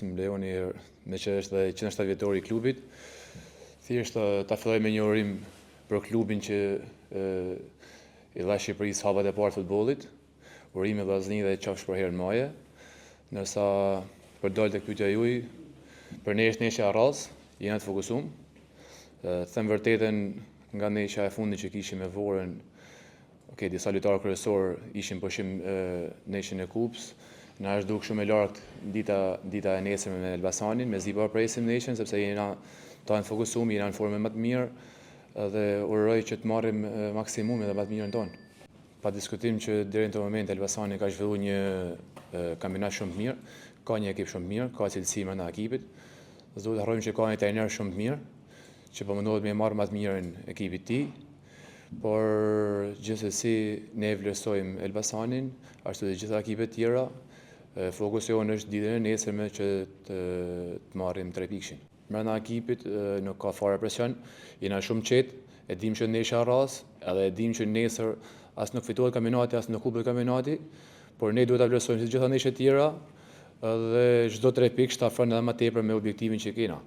Më lejoni me që është dhe 107 vjetori i klubit. Thjesht ta filloj me një urim për klubin që i dha Shqipërisë hapat e parë të futbollit, urime vllazëri dhe qafsh për herën maje. Ndërsa për dalë tek pyetja juaj, për ne është nesha e rrallës, jena të fokusuar. Them vërtetën, nga nesha e fundit që kishim me Vorën, disa lojtarë kryesor ishin pushim neshën e kupës. Na është duk shumë e lartë dita e nesërme me Elbasanin, me zi presim neshën, sepse jena ta në fokusum, jena në forme më të mirë dhe uroj që të marrim maksimum edhe më të mirën tonë. Pa diskutim që deri në të moment Elbasani ka zhvillu një kampionat shumë të mirë, ka një ekip shumë të mirë, ka cilësi brenda ekipit. S'duhet të harrojmë që ka një trajner shumë të mirë, që po mundohet me marrë më të mirën ekipit tij. Por gjithsesi ne vlerësojmë Elbasanin, ashtu dhe gjitha ekipet tjera. Fokusi jonë është ditën e nesërme që të marrim 3 pikshin. Brenda ekipit nuk ka fare presion, jena shumë qetë, e dim që nesha rrallës, edhe e dim që nesër as nuk fitohet kampionati, as nuk humbet kampionati, por ne duhet ta vlerësojmë si gjitha neshat tjera dhe çdo 3 pikë ta afrojnë edhe më tepër me objektivin që kena.